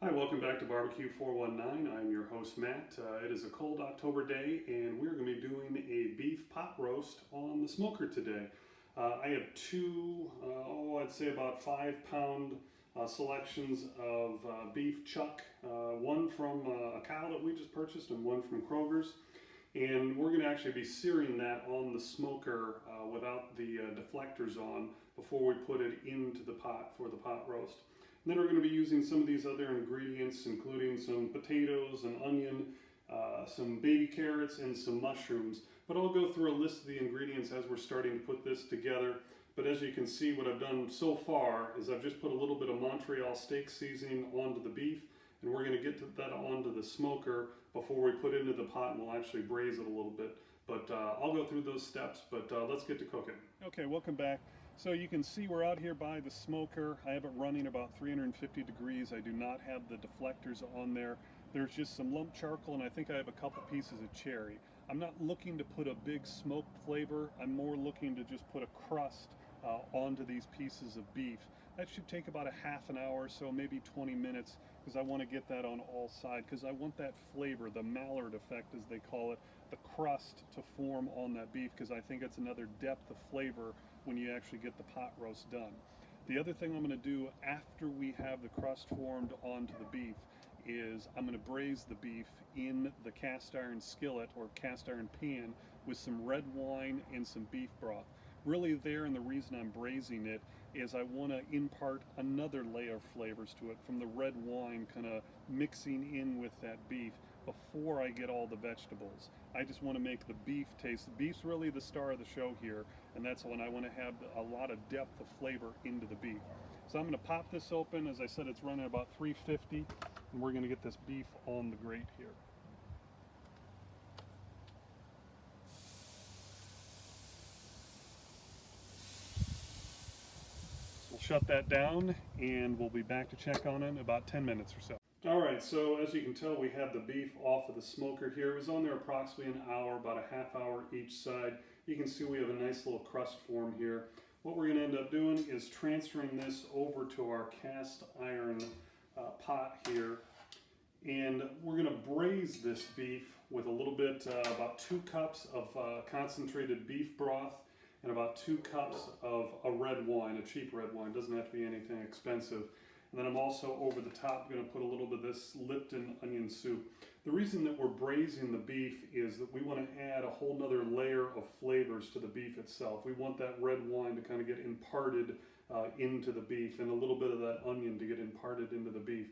Hi, welcome back to Barbecue 419. I'm your host, Matt. It is a cold October day, and we're going to be doing a beef pot roast on the smoker today. I have two, I'd say about 5 pound selections of beef chuck, one from a cow that we just purchased and one from Kroger's. And we're going to actually be searing that on the smoker without the deflectors on before we put it into the pot for the pot roast. And then we're going to be using some of these other ingredients, including some potatoes, an onion, some baby carrots, and some mushrooms. But I'll go through a list of the ingredients as we're starting to put this together. But as you can see, what I've done so far is I've just put a little bit of Montreal steak seasoning onto the beef, and we're going to get that onto the smoker before we put it into the pot, and we'll actually braise it a little bit. But I'll go through those steps, but let's get to cooking. Okay, welcome back. So you can see we're out here by the smoker. I have it running about 350 degrees. I do not have the deflectors on there. There's just some lump charcoal, and I think I have a couple pieces of cherry. I'm not looking to put a big smoke flavor. I'm more looking to just put a crust onto these pieces of beef. That should take about a half an hour, so maybe 20 minutes, because I want to get that on all sides, because I want that flavor, the Maillard effect as they call it, the crust to form on that beef, because I think it's another depth of flavor when you actually get the pot roast done. The other thing I'm going to do after we have the crust formed onto the beef is I'm going to braise the beef in the cast iron skillet or cast iron pan with some red wine and some beef broth. Really there, and the reason I'm braising it is I want to impart another layer of flavors to it from the red wine kind of mixing in with that beef before I get all the vegetables. I just want to make the beef taste. The beef's really the star of the show here, and that's when I want to have a lot of depth of flavor into the beef. So I'm going to pop this open. As I said, it's running about 350, and we're going to get this beef on the grate here. We'll shut that down, and we'll be back to check on it in about 10 minutes or so. All right, so as you can tell, we have the beef off of the smoker here. It was on there approximately an hour, about a half hour each side. You can see we have a nice little crust form here. What we're going to end up doing is transferring this over to our cast iron pot here. And we're going to braise this beef with a little bit, about 2 cups of concentrated beef broth and about 2 cups of a red wine, a cheap red wine. Doesn't have to be anything expensive. And then I'm also over the top going to put a little bit of this Lipton onion soup. The reason that we're braising the beef is that we want to add a whole nother layer of flavors to the beef itself. We want that red wine to kind of get imparted into the beef, and a little bit of that onion to get imparted into the beef.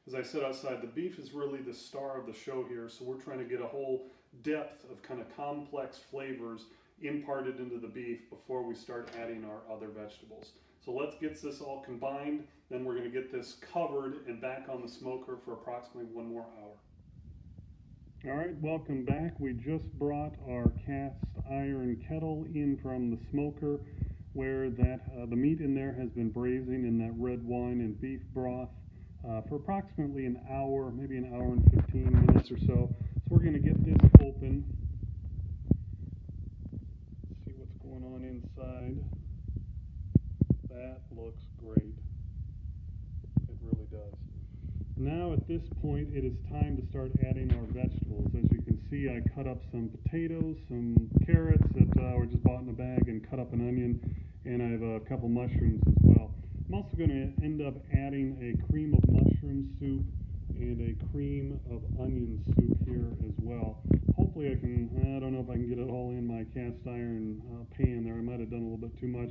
As I said outside, the beef is really the star of the show here, so we're trying to get a whole depth of kind of complex flavors imparted into the beef before we start adding our other vegetables. So let's get this all combined, then we're going to get this covered and back on the smoker for approximately 1 more hour. All right, welcome back. We just brought our cast iron kettle in from the smoker where the meat in there has been braising in that red wine and beef broth for approximately an hour, maybe an hour and 15 minutes or so. So we're going to get this open, see what's going on inside. That looks great. It really does. Now at this point it is time to start adding our vegetables. As you can see, I cut up some potatoes, some carrots that were just bought in a bag, and cut up an onion, and I have a couple mushrooms as well. I'm also going to end up adding a cream of mushroom soup and a cream of onion soup here as well. Hopefully I don't know if I can get it all in my cast iron pan there. I might have done a little bit too much.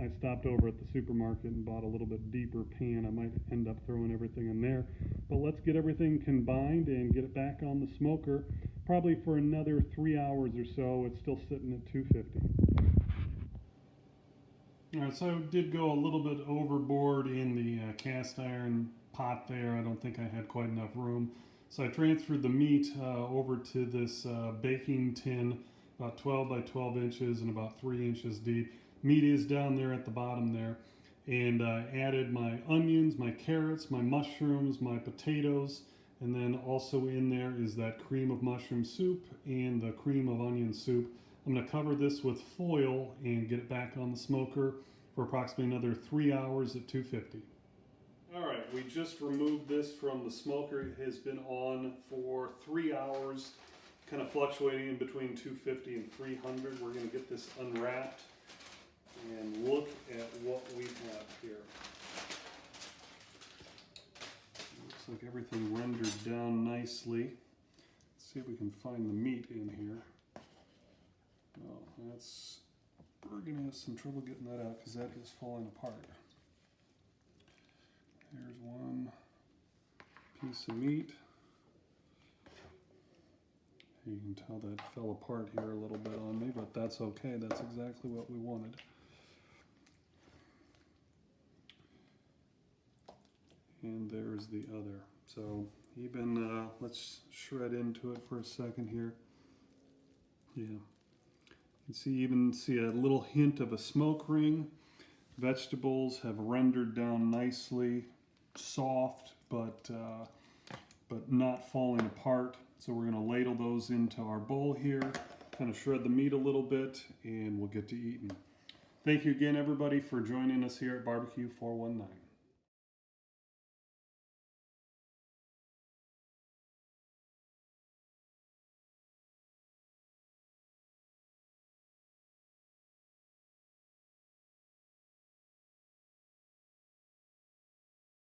I stopped over at the supermarket and bought a little bit deeper pan. I might end up throwing everything in there. But let's get everything combined and get it back on the smoker, probably for another 3 hours or so. It's still sitting at 250. All right, so I did go a little bit overboard in the cast iron pot there. I don't think I had quite enough room. So I transferred the meat over to this baking tin, about 12 by 12 inches and about 3 inches deep. Meat is down there at the bottom there. And I added my onions, my carrots, my mushrooms, my potatoes, and then also in there is that cream of mushroom soup and the cream of onion soup. I'm going to cover this with foil and get it back on the smoker for approximately another 3 hours at 250. All right, we just removed this from the smoker. It has been on for 3 hours, kind of fluctuating in between 250 and 300. We're going to get this unwrapped and look at what we have here. Looks like everything rendered down nicely. Let's see if we can find the meat in here. Oh, we're going to have some trouble getting that out because that is falling apart. Here's one piece of meat. You can tell that fell apart here a little bit on me, but that's okay. That's exactly what we wanted. And there's the other. So even, let's shred into it for a second here. Yeah. You can even see a little hint of a smoke ring. Vegetables have rendered down nicely, soft, but not falling apart. So we're going to ladle those into our bowl here, kind of shred the meat a little bit, and we'll get to eating. Thank you again, everybody, for joining us here at Barbecue 419.